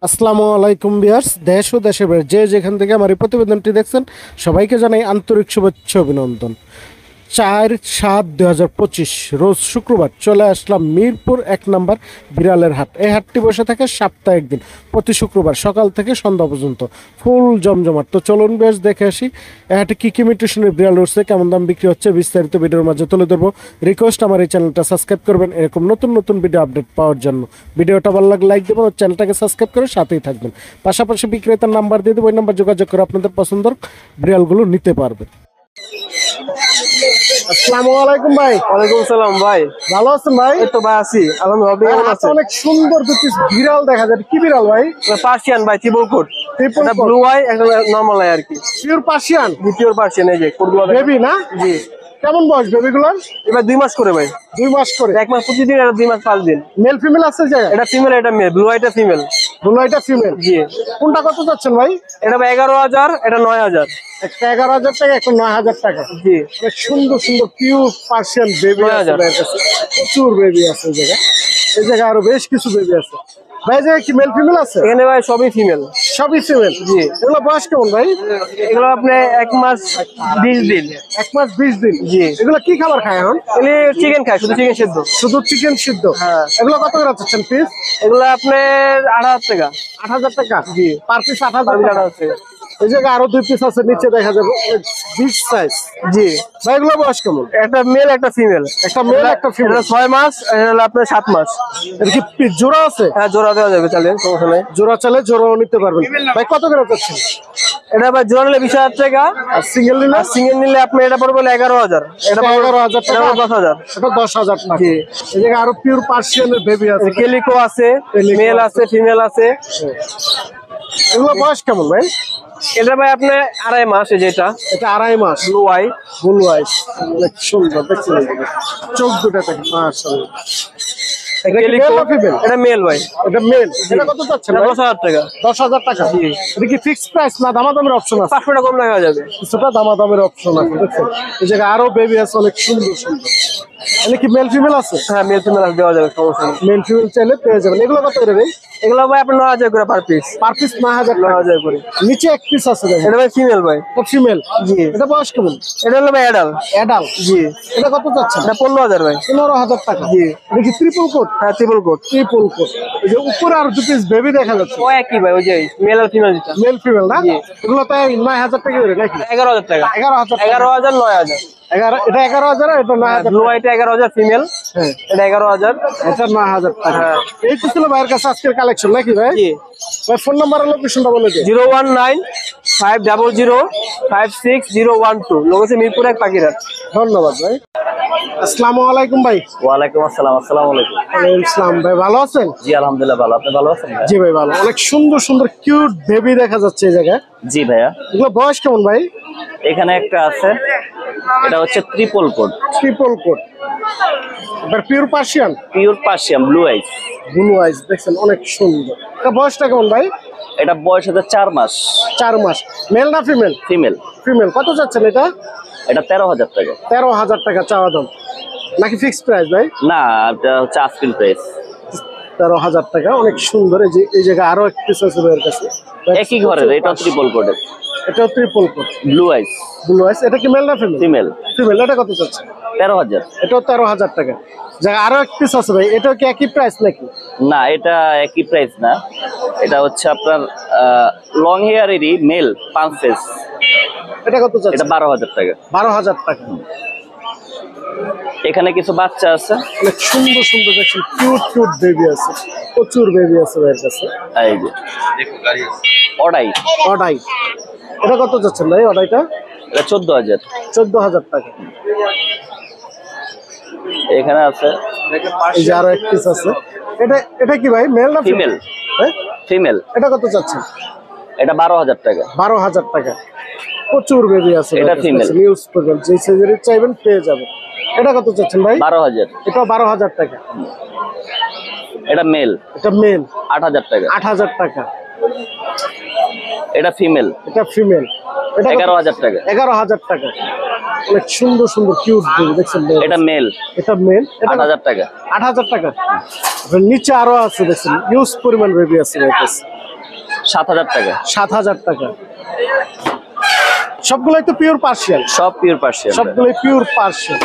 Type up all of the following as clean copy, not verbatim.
আসসালামু আলাইকুম ভিউয়ার্স, দেশ ও দেশের বাইরে যে যেখান থেকে আমার এই প্রতিবেদনটি দেখছেন সবাইকে জানাই আন্তরিক শুভেচ্ছা অভিনন্দন। 4/7/2025 রোজ শুক্রবার চলে আসলাম মিরপুর 1 নম্বর বিড়ালের হাট। এই হাটটি বসে থাকে সপ্তাহে একদিন, প্রতি শুক্রবার সকাল থেকে সন্ধ্যা পর্যন্ত ফুল জমজমাট। তো চলুন বেশ দেখে আসি এই হাটে কী কী মিউটেশনের বিড়াল উঠছে, কেমন দাম বিক্রি হচ্ছে, বিস্তারিত ভিডিওর মাঝে তুলে ধরবো। রিকোয়েস্ট আমার এই চ্যানেলটা সাবস্ক্রাইব করবেন এরকম নতুন নতুন ভিডিও আপডেট পাওয়ার জন্য। ভিডিওটা ভালো লাগলে লাইক দেবেন ও চ্যানেলটাকে সাবস্ক্রাইব করে সাথেই থাকবেন। পাশাপাশি বিক্রেতার নাম্বার দিয়ে দেবো, ওই নাম্বার যোগাযোগ করে আপনাদের পছন্দের বিড়ালগুলো নিতে পারবেন। আসসালামু আলাইকুম ভাই। ওয়ালাইকুম আসসালাম ভাই। ভালো আছেন ভাই? এই তো ভাই আছি আলহামদুলিল্লাহ। আপনি কেমন আছেন? অনেক সুন্দর দুটি বিড়াল দেখা যায়। কি বিড়াল ভাই? পার্সিয়ান ভাই, ট্রিপল কোট। Triple একটা coat? ব্লু আই, একটা নরমাল আই আর কি। পিওর পার্সিয়ান দ্বিতীয় পার্সিয়ান, এই যে কোটগুলো বেবি না? জি। কেমন বয়স বেবিগুলোর? এবার 2 মাস করে ভাই। 2 মাস করে। 1 মাস 25 দিন, এটা 2 মাস 5 দিন। মেল ফিমেল আছে জায়গা? এটা ফিমেল, এটা মেল। ব্লু আইটা ফিমেল। দুটো এটা ফিমেল। জি। কোনটা কত যাচ্ছেন ভাই? এটা ভাই 11,000, এটা 9,000। একটা 11,000 টাকা, একটা 9,000 টাকা। জি। অনেক সুন্দর সুন্দর পিওর পার্সিয়ান বেবি আছে 9,000 ভাইয়ের কাছে। প্রচুর বেবি আছে এই জায়গায়। এই জায়গায় আরো বেশ কিছু বেবি আছে ভাই। জায়গায় কি মেল ফিমেল আছে? এখানে ভাই সবই ফিমেল। সবই ফিমেল। জি। এগুলো বয়স কেমন ভাই? এগুলো আপনি 1 মাস 20 দিন। 1 মাস 20 দিন। জি। এগুলো কি খাবার খায় এখন? এগুলি চিকেন খায়, শুধু চিকেন সিদ্ধ। শুধু চিকেন সিদ্ধ? হ্যাঁ। এগুলো কত করে চাচ্ছেন পিস? এগুলো আপনার 8,000 টাকা। 8,000 টাকা? জি। পার পিস 8,000 টাকা। 8,000 টাকা। এই জায়গায় আরো 2 পিস আছে, নিচে দেখা যাবে বিগ সাইজ। জি। ভাই এগুলো বয়স কেমন? একটা মেল, একটা ফিমেল। একটা মেল, একটা ফিমেল। 6 মাস, এটা হলো আপনার 7 মাস। এর কি জোড়া আছে? হ্যাঁ, জোড়া দেওয়া যাবে, চালে সমস্যা নাই। জোড়া চালে জোড়াও নিতে পারবেন। ভাই কত করে চাচ্ছেন? এটা ভাই জোড়া নিলে 20,000 টাকা, আর সিঙ্গেল নিলে? আর সিঙ্গেল নিলে আপনি এটা পড়বে 11,000। এটা 11,000 টাকা। 10,000। এটা 10,000 টাকা। জি। এই জায়গায় আরো পিওর পার্সিয়ানের বেবি আছে। কেলিকো আছে, Calico মেল আছে, ফিমেল আছে। এগুলো বয়স কেমন ভাই? এটা ভাই আপনার 2.5 মাস। এই যেটা এটা 2.5 মাস। Blue eye. ব্লু আইস, অনেক সুন্দর দেখছেন। চোখ দুটো দেখেন মাশাআল্লাহ। এটা কি কেলিকো, male না female? এটা মেল ভাই। এটা মেল। এটা কত চাচ্ছেন এটা ভাই? 10,000 টাকা। 10,000 টাকা। জি। এটা কি ফিক্সড প্রাইস না দামাদামের অপশন আছে? 500 টাকা কম লাগা যাবে। কিছুটা দামাদামের অপশন আছে দেখছেন। এই জায়গায় আরো বেবি আছে অনেক সুন্দর সুন্দর। এখানে কি মেল ফিমেল আছে? হ্যাঁ, মেল ফিমেল দেওয়া যাবে, সমস্যা নেই। মেল ফিমেল চাইলে পেয়ে যাবেন। এগুলো কত করে ভাই? এগুলো ভাই আপনার 9,000 করে পার পিস। পার পিস 9,000 টাকা। 9,000 করে। নিচে এক পিস আছে দেখেন। এটা ভাই ফিমেল ভাই। এটা ফিমেল। জি। এটা বয়স কেমন? এটা হলো ভাই অ্যাডাল্ট। অ্যাডাল্ট। জি। এটা কত চাচ্ছেন? এটা 15,000 ভাই। 15,000 টাকা। জি। এটা কি ট্রিপল কোট? হ্যাঁ, ট্রিপল কোট। Triple coat. এই যে উপরে আর 2 পিস বেবি দেখা যাচ্ছে। ও একই ভাই, ওই যে মেল আর ফিমেল যেটা। মেল ফিমেল না? জি। এগুলো তাই 9,000 টাকা করে নাকি? 11,000 টাকা। 11,000 টাকা। 11,000, 9,000। 11 এটা 11,000 আর এটা 9,000 ব্লু আইটা 11,000 ফিমেল। হ্যাঁ, এটা 11,000। এটা 9,000 টাকা। হ্যাঁ। এই তো ছিল ভাইয়ের কাছে আজকের কালেকশন নাকি ভাই? জি। ভাই ফোন নাম্বার আর লোকেশনটা বলে দিন। 019-500-56012। লোকেশন মিরপুর 1, পাখিরহাট। ধন্যবাদ ভাই। আসসালামু আলাইকুম ভাই। ওয়ালাইকুম আসসালাম। আসসালামু আলাইকুম। ওয়ালাইকুম আসসালাম ভাই, ভালো আছেন? জি আলহামদুলিল্লাহ ভালো। আপনি ভালো আছেন ভাই? জি ভাই ভালো। অনেক সুন্দর সুন্দর কিউট বেবি দেখা যাচ্ছে এই জায়গায়। জি ভাইয়া, এগুলো বয়স কেমন ভাই? এখানে একটা আছে, এটা হচ্ছে ট্রিপল কোড, ট্রিপল কোট। এবার pure Persian pure Persian blue eyes. Blue eyes দেখছেন অনেক সুন্দর। এটা বয়সটা কেমন ভাই? এটা বয়স হচ্ছে 4 মাস। 4 মাস। মেল না ফিমেল? ফিমেল। ফিমেল। কত চাচ্ছেন এটা? এটা 13,000 টাকা। 13,000 টাকা চাওয়া দাম নাকি ফিক্সড প্রাইস ভাই? না, এটা হচ্ছে আস্কিং প্রাইস। 13,000 টাকা। অনেক সুন্দর। এই যে এই জায়গায় আরো এক পিস আছে ভাইয়ের কাছে। একই ঘরের, এটা ট্রিপল কোডের এটাও triple coat blue eyes blue আইস। এটা কি মেল না ফিমেল? ফিমেল। ফিমেল। এটা কত চাচ্ছেন? 13,000। এটাও 13,000 টাকা। জায়গা আরো এক পিস আছে ভাই, এটাও কি একই প্রাইস নাকি? না, এটা একই প্রাইস না। এটা হচ্ছে আপনার লং হেয়ারেরই মেল পাঁচেস। এটা কত এটা চাচ্ছেন? 12,000 টাকা। 12,000 টাকা। এখানে কিছু বাচ্চা আছে, অনেক সুন্দর সুন্দর দেখছেন কিউট কিউট বেবি আছে। প্রচুর বেবি আছে ভাইয়ের কাছে। এই যে অডাই। অডাই। এটা কত চাচ্ছেন ভাই অডাইটা? এটা 14,000। 14,000 টাকা। এখানে আছে এই যে আরো এক পিস আছে। এটা এটা কি ভাই মেল না ফিমেল। হ্যাঁ, ফিমেল। এটা কত চাচ্ছেন? এটা 12,000 টাকা। 12,000 টাকা। প্রচুর বেবি আছে। এটা female। নিউজ করবেন, যে সাইজের চাইবেন পেয়ে যাবেন। এটা কত চাচ্ছেন ভাই? 12,000। এটা 12,000 টাকা। এটা মেল। এটা মেল। 8,000 টাকা। 8,000 টাকা। এটা ফিমেল। এটা ফিমেল। এটা 11,000 টাকা। 11,000 টাকা। অনেক সুন্দর সুন্দর কিউট বেবি দেখছেন। এটা মেল, এটা মেল, এটা 8,000 টাকা। 8,000 টাকা। নিচে আরো আছে দেখছেন, ইউজ পরিমাণ বেবি আছে ভাই কাছে। 7,000 টাকা। 7,000 টাকা। সবগুলোই তো পিওর পার্সিয়ান, সব পিওর পার্সিয়ান। সবগুলোই পিওর পার্সিয়ান।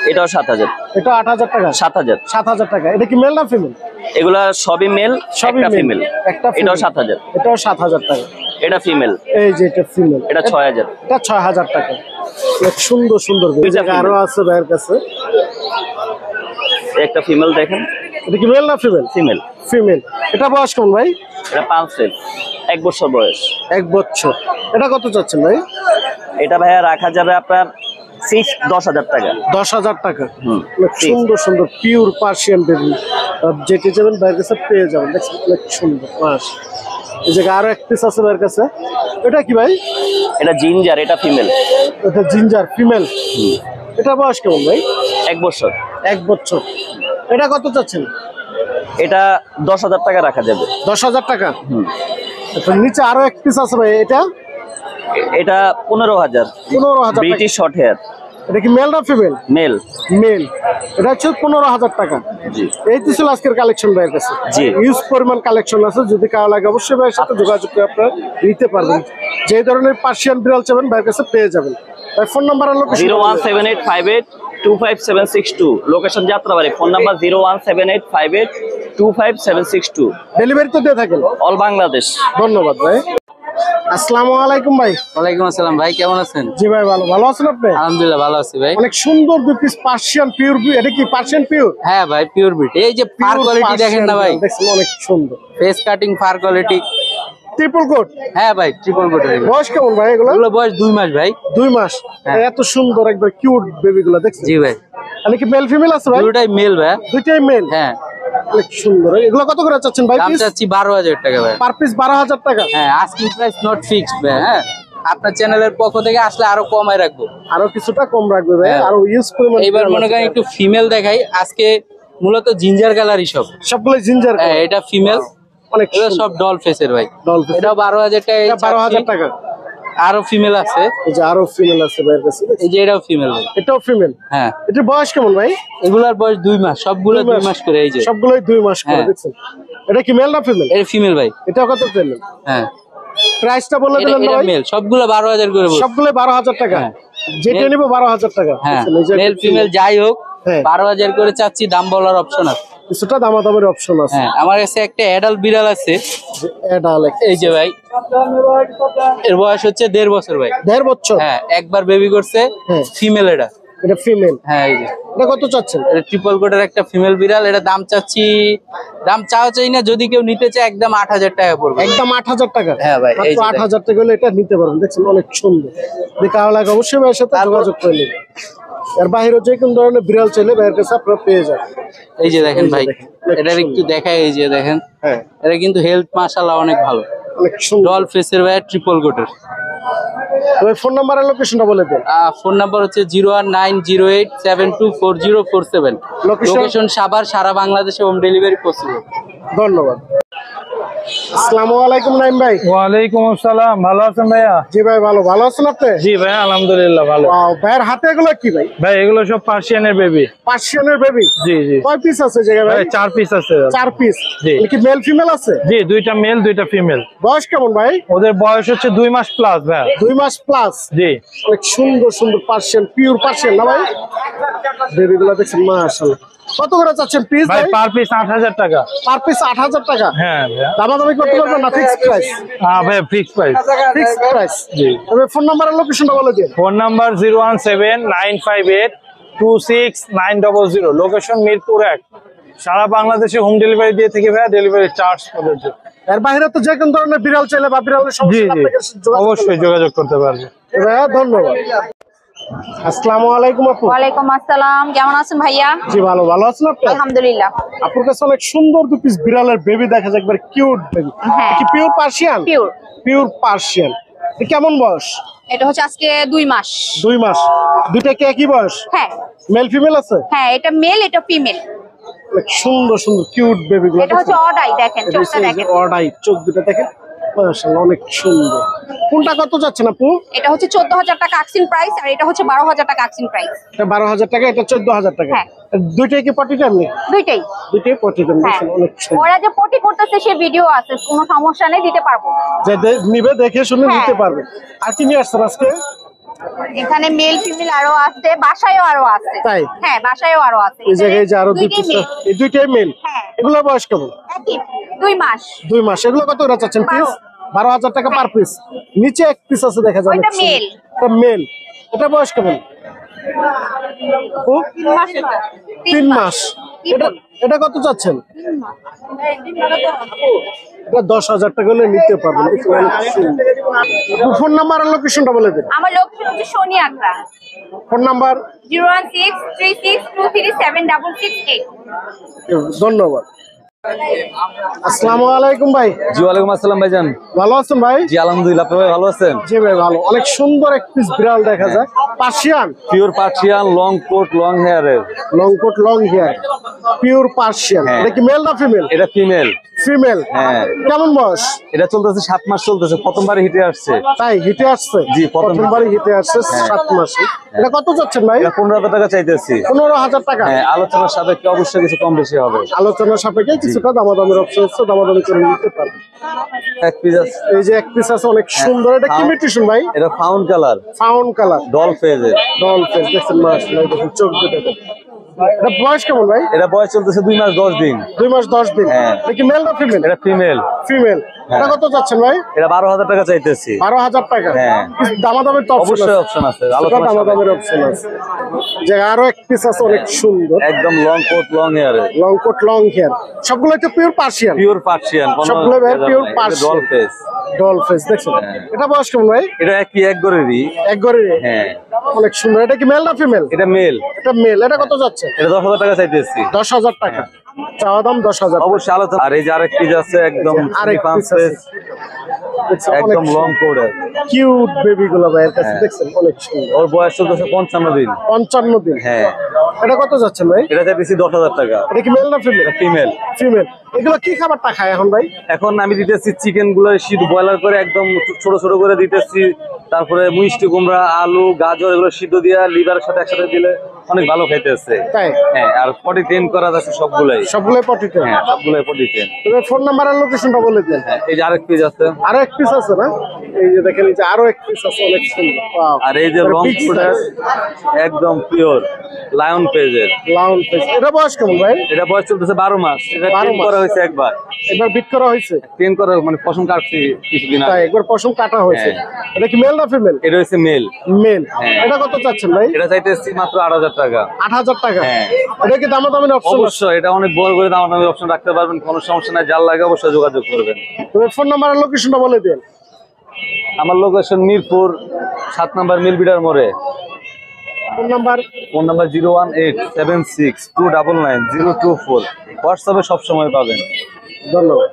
এটাও 7,000। এটা 8,000 টাকা। 7,000। 7,000 টাকা। এটা কি মেল না ফিমেল? এগুলা সবই মেল, একটা ফিমেল। একটা এটাও 7,000। এটাও 7,000 টাকা। এটা ফিমেল। এই যে এটা ফিমেল, এটা 6,000। এটা 6,000 টাকা। অনেক সুন্দর সুন্দর বেবি আরো আছে ভাইয়ের কাছে। একটা ফিমেল দেখেন। এটা কি মেল না ফিমেল? ফিমেল। ফিমেল। এটা বয়স কেমন ভাই? এটা 5 সেল, 1 বছর বয়স। 1 বছর। এটা কত চাচ্ছেন ভাই? এটা ভাইয়া রাখা যাবে আপনার 10,000 টাকা। 10,000 টাকা। হুম। অনেক সুন্দর সুন্দর পিওর পার্সিয়ান বেবি, যেটি যাবেন ভাইয়ের কাছে পেয়ে যাবেন। দেখছেন অনেক সুন্দর মাস। এই জায়গায় আরো এক পিস আছে ভাইয়ের কাছে। এটা কি ভাই? এটা জিঞ্জার, এটা ফিমেল। এটা জিঞ্জার ফিমেল। এটা বয়স কেমন ভাই? 1 বছর। 1 বছর। এটা কত চাচ্ছেন? এটা 10,000 টাকা রাখা যাবে। 10,000 টাকা। হুম। আচ্ছা, নিচে আরো এক পিস আছে ভাই। এটা এটা 15,000। 15,000 টাকা। British short hair. এটা কি মেল না ফিমেল? মেল। মেল। এটা হচ্ছে 15,000 টাকা। জি। এই তো ছিল আজকের কালেকশন ভাইয়ের কাছে। জি। ইউজ পরিমাণ কালেকশন আছে, যদি কারো লাগে অবশ্যই ভাইয়ের সাথে যোগাযোগ করে আপনারা নিতে পারবেন। যে ধরনের পার্সিয়ান বিড়াল চাবেন ভাইয়ের কাছে পেয়ে যাবেন। ভাই ফোন নাম্বার আর location. 01785825762, location Jatrabari. Phone number 01785825762। Delivery তো দিয়ে থাকেন? অল বাংলাদেশ। ধন্যবাদ ভাই। আসসালামু আলাইকুম ভাই। ওয়ালাইকুম আসসালাম ভাই, কেমন আছেন? জি ভাই ভালো। ভালো আছেন আপনি? আলহামদুলিল্লাহ ভালো আছি ভাই। অনেক সুন্দর দুই পিস পার্সিয়ান পিওর। এটা কি পার্সিয়ান পিওর? হ্যাঁ ভাই, পিওর বিট। এই যে ফার কোয়ালিটি দেখেন না ভাই, দেখছেন অনেক সুন্দর face cutting fur quality. Triple coat. হ্যাঁ ভাই, ট্রিপল কোট। বয়স কেমন ভাই এগুলো? এগুলো বয়স 2 মাস ভাই। 2 মাস। হ্যাঁ। এত সুন্দর একবার কিউট বেবি গুলো দেখছেন? জি ভাই। মানে কি মেল ফিমেল আছে ভাই? দুটোই মেল ভাই। দুইটাই মেল। হ্যাঁ। অনেক সুন্দর। এগুলো কত করে চাচ্ছেন ভাই দাম পিস? চাচ্ছি 12,000 টাকা ভাই। পার পিস 12,000 টাকা। হ্যাঁ, আস্কিং প্রাইস নট ফিক্সড ভাই। হ্যাঁ, আপনার চ্যানেলের পক্ষ থেকে আসলে আরো কমায় রাখবো। আরো কিছুটা কম রাখবে ভাই। হ্যাঁ। আরো ইউজ পরিমাণ। এইবার মনে করেন একটু ফিমেল দেখাই আজকে। মূলত জিঞ্জার কালারই সব। সবগুলো জিঞ্জার। হ্যাঁ, এটা ফিমেল। অনেক এটা সব ডল ফেসের ভাই। Doll face. এটা 12,000 টাকা। 12,000 টাকা। আরো ফিমেল আছে। এই যে আরো ফিমেল আছে ভাইয়ের কাছে। এই যে এটাও ফিমেল ভাই। এটাও ফিমেল। হ্যাঁ। এটার বয়স কেমন ভাই? এগুলার বয়স 2 মাস, সবগুলো 2 মাস করে। এই যে সবগুলোই 2 মাস করে। হ্যাঁ। দেখছেন এটা কি মেল না ফিমেল? এটা ফিমেল ভাই। এটাও কত চাইলেন? হ্যাঁ, প্রাইসটা বলে দিলেন না এটা ভাই? মেল। সবগুলো 12,000 করে বলছি। সবগুলো 12,000 টাকা। হ্যাঁ। যেটা নিব 12,000 টাকা। হ্যাঁ, দেখছেন, এই যে মেল ফিমেল যাই হোক হ্যাঁ। 12,000 করে চাচ্ছি। দাম বলার অপশন আছে। কিছুটা দামাদামের অপশন আছে। হ্যাঁ, আমার কাছে একটা অ্যাডাল্ট বিড়াল আছে। এই যে ভাই, এর বয়স হচ্ছে 1.5 বছর ভাই। 1.5 বছর। হ্যাঁ, একবার বেবি করছে। হ্যাঁ। ফিমেল এটা। এটা ফিমেল। হ্যাঁ, এই যে এটা কত চাচ্ছেন? এটা ট্রিপল কোটের একটা ফিমেল বিড়াল। এটা দাম চাচ্ছি, দাম চাই না, যদি কেউ নিতে চায় একদম 8,000 টাকা পড়বে। একদম 8,000 টাকা। হ্যাঁ ভাই, এই যে 8,000 টাকা হলে এটা নিতে পারবেন। দেখছেন অনেক সুন্দর। দেখা লাগে অবশ্যই ভাইয়ের সাথে যোগাযোগ করে নেবেন। এর বাইরে যে কোন ধরনের বিড়াল চাইলে ভাইয়ের কাছে আপনারা পেয়ে যাবেন। এই যে দেখেন এই যে ভাই, দেখেন, এটার একটু দেখাই। এই যে দেখেন, হ্যাঁ এটা কিন্তু হেলথ মাশাআল্লাহ অনেক ভালো। অনেক সুন্দর। ডল ফেসের ভাই, ট্রিপল কোটের। তবে ফোন নাম্বার আর লোকেশনটা বলে দেন। ফোন নাম্বার হচ্ছে 01908724047। লোকেশন সাভার। সারা বাংলাদেশে হোম ডেলিভারি পসিবল। ধন্যবাদ। আসসালামু আলাইকুম নাইম ভাই। ওয়ালাইকুম আসসালাম। ভালো আছেন ভাইয়া? জি ভাই ভালো। ভালো আছেন আপনি? জি ভাই, আলহামদুলিল্লাহ ভালো। ওয়াও, ভাইয়ের হাতে এগুলো কি ভাই? ভাই এগুলো সব পার্সিয়ানের বেবি। পার্সিয়ানের বেবি। জি জি কয় পিস আছে জায়গা ভাই? ভাই 4 পিস আছে। 4 পিস। জি। কি মেল ফিমেল আছে? জি, 2টা মেল 2টা ফিমেল। বয়স কেমন ভাই? ওদের বয়স হচ্ছে 2 মাস প্লাস ভাই। 2 মাস প্লাস। জি। অনেক সুন্দর সুন্দর পার্সিয়ান, পিওর পার্সিয়ান না ভাই? বেবি গুলো দেখছেন মাশাআল্লাহ। কত করে চাচ্ছেন পিস ভাই ভাই? পার পিস 8,000 টাকা। পার পিস 8,000 টাকা। হ্যাঁ ভাইয়া। দামাদামি করতে পারবেন না? Fixed price. হ্যাঁ ভাই, ফিক্স প্রাইস। Fixed price. জি। তবে ফোন নাম্বার আর লোকেশনটা বলে দিন। Phone number 01795826900। লোকেশন মিরপুর 1। সারা বাংলাদেশে হোম ডেলিভারি দিয়ে থাকি ভাইয়া, ডেলিভারি চার্জ প্রযোজ্য। এর বাইরে তো যে কোন ধরনের বিড়াল চাইলে বা বিড়ালের জি সমস্যা জি, আপনাকে অবশ্যই যোগাযোগ করতে পারবে। ভাইয়া ধন্যবাদ। আসসালামু আলাইকুম আপু। ওয়ালাইকুম আসসালাম, কেমন আছেন ভাইয়া? জি ভালো। ভালো আছেন আপনি? আলহামদুলিল্লাহ। আপুর কাছে অনেক সুন্দর দু পিস বিড়ালের বেবি দেখা যায়, একবার কিউট বেবি। হ্যাঁ। কি pure Persian? Pure. Pure Persian. কেমন বয়স? এটা হচ্ছে আজকে 2 মাস। 2 মাস। দুইটা কি একই বয়স? হ্যাঁ মেল ফিমেল আছে? হ্যাঁ, এটা মেল, এটা ফিমেল। অনেক সুন্দর সুন্দর কিউট বেবি গুলো। এটা হচ্ছে অডাই, দেখেন চোখটা দেখেন। অডাই চোখ দুটো দেখেন। মাশাআল্লাহ অনেক সুন্দর। কোনটা কত যাচ্ছেন আপু? এটা হচ্ছে 14,000 টাকা আকসিন প্রাইস, আর এটা হচ্ছে 12,000 টাকা আকসিন প্রাইস। এটা 12,000 টাকা, এটা 14,000 টাকা। হ্যাঁ। দুইটাই কি পটি টান? দুইটাই। দুইটাই পটি টান। হ্যাঁ, অনেক সুন্দর। ওরা যে পটি করতেছে সে ভিডিও আছে, কোনো সমস্যা নেই, দিতে পারবো। যে নিবে দেখে শুনে হ্যাঁ। নিতে পারবে। আর কি নিয়ে আসছেন আজকে? এখানে মেল ফিমেল আরো আছে, বাসায়ও আরো আছে। তাই? হ্যাঁ, বাসায়ও আরো আছে। এই জায়গায় যে আরো দুই দুইটাই পিস, মেল। এই দুইটাই মেল। হ্যাঁ। এগুলো বয়স কেমন? একই 2 মাস। 2 মাস। এগুলো কত করে চাচ্ছেন পিস? 12,000 টাকা পার পিস। নিচে এক পিস আছে দেখা যায়। ওইটা মেল। এটা মেল। এটা বয়স কেমন? ও 3 মাস। 3 মাস। এটা এটা কত চাচ্ছেন? এটা 10,000 টাকা হলে নিতে পারবেন। ফোন নাম্বার আর লোকেশনটা বলে দিন। আমার লোকেশন হচ্ছে সোনি আগ্রা। Phone number 01636237668। ধন্যবাদ। আসসালামু আলাইকুম ভাই। জি ওয়ালাইকুম আসসালাম ভাইজান। ভালো আছেন ভাই? জি আলহামদুলিল্লাহ, আপনি ভাই ভালো আছেন? জি ভাই ভালো। অনেক সুন্দর এক পিস বিড়াল দেখা যায়, Persian, pure Persian, long coat long হেয়ারের। Long coat long hair, pure Persian. হ্যাঁ। এটা কি মেল না ফিমেল? এটা ফিমেল। ফিমেল। হ্যাঁ। কেমন বয়স? এটা চলতেছে 7 মাস চলতেছে, প্রথমবার হিটে আসছে। তাই হিটে আসছে? জি, প্রথমবারই হিটে আসছে 7 মাসে। এটা কত যাচ্ছেন ভাই? এটা 15,000 টাকা চাইতেছি। 15,000 টাকা। হ্যাঁ, আলোচনার সাপেক্ষে অবশ্যই কিছু কম বেশি হবে। আলোচনা সাপেক্ষে কিছুটা দামাদামের অপশন আছে, দামাদামি করে নিতে পারবেন। এক পিস আছে। এই যে এক পিস আছে অনেক সুন্দর। এটা কি মিউটেশন ভাই? এটা found colour, found colour, doll ফেজের। Doll face. দেখছেন মাশাআল্লাহ, দেখুন চোখ দুটো দেখুন। এটা বয়স কেমন ভাই? এটা বয়স চলতেছে 2 মাস 10 দিন। 2 মাস 10 দিন। হ্যাঁ। এটা কি মেল না ফিমেল? এটা ফিমেল। ফিমেল। এটা কত যাচ্ছেন ভাই? এটা 12,000 টাকা চাইতেছি। 12,000 টাকা। হ্যাঁ। দামাদামের তো অপশন অবশ্যই আছে। অপশন আছে, সেটা আলোচনার দামাদামের সাপেক্ষে। অপশন আছে। যে আরো এক পিস আছে অনেক সুন্দর, একদম লং কোট লং হেয়ারের। Long coat long hair. সবগুলো তো পিওর পার্সিয়ান। পিওর পার্সিয়ান, সবগুলো ভাই pure Persian. Doll face. Doll face দেখছেন। হ্যাঁ। এটা বয়স কেমন ভাই? এটা কি এক গরেরই? এক ঘরে। হ্যাঁ। অনেক সুন্দর। এটা কি মেল না ফিমেল? এটা মেল। এটা মেল। এটা কত যাচ্ছে? এটা 10,000 টাকা চাইতেছি। 10,000 টাকা। চাওয়া দাম 10,000। অবশ্যই আলোচনা। আর এই যে আরেক পিস আছে একদম আরেক পাঁচ piece আছে। পিস, একদম লং কোডের। কিউট বেবি গুলো ভাইয়ের কাছে হ্যাঁ। দেখছেন অনেক সুন্দর। ওর বয়স চলতেছে 55 দিন। 55 দিন। হ্যাঁ। এটা কত যাচ্ছে ভাই? এটা চাইতেছি 10,000 টাকা। এটা কি মেল না ফিমেল? ফিমেল। ফিমেল। এগুলো কি খাবারটা খায় এখন ভাই? এখন আমি দিতেছি চিকেন গুলো সিদ্ধ বয়লার করে একদম ছোট ছোট করে দিতেছি। তারপরে মিষ্টি কুমড়া, আলু, গাজর এগুলো সিদ্ধ দিয়ে লিভারের সাথে একসাথে দিলে অনেক ভালো খাইতেছে। তাই? হ্যাঁ। আর পটি ট্রেন করা যাচ্ছে সবগুলাই। সবগুলোই পটিতে। হ্যাঁ, সবগুলাই পটি ট্রেন। তবে ফোন নাম্বার আর লোকেশনটা বলে দেন। এই যে আরেক পিস আছে। আরো এক পিস আছে না? এই যে দেখেন, এই যে আরো এক পিস আছে অনেক সুন্দর। Wow! আর এই যে এটা লং big ফুটের size, একদম পিওর লায়ন পেজের। round face। এটা বয়স কেমন ভাই? এটা বয়স চলতেছে 12 মাস। এটা 12 ট্রেন মাস। করা হয়েছে একবার। এবার বিট করা হয়েছে? ট্রেন করা মানে পশম কাটছি কিছুদিন তাই আগে। একবার পশম কাটা হয়েছে। হ্যাঁ। এটা কি মেল না ফিমেল? এটা হচ্ছে মেল। মেল। হ্যাঁ। এটা কত চাচ্ছেন ভাই? এটা চাইতেছি মাত্র 8,000 টাকা। 8,000 টাকা। হ্যাঁ। এটা কি দামাদামের অপশন আছে? অবশ্যই এটা অনেক বড় করে দামাদামি অপশন রাখতে পারবেন, কোনো সমস্যা নাই। যার লাগে অবশ্যই যোগাযোগ করবেন। তবে ফোন নাম্বার আর লোকেশনটা বলে দেন। আমার লোকেশন মিরপুর 7 নম্বর মিলবিটার মোড়ে। Phone number phone number 01876299024। হোয়াটসঅ্যাপে সবসময় পাবেন। ধন্যবাদ।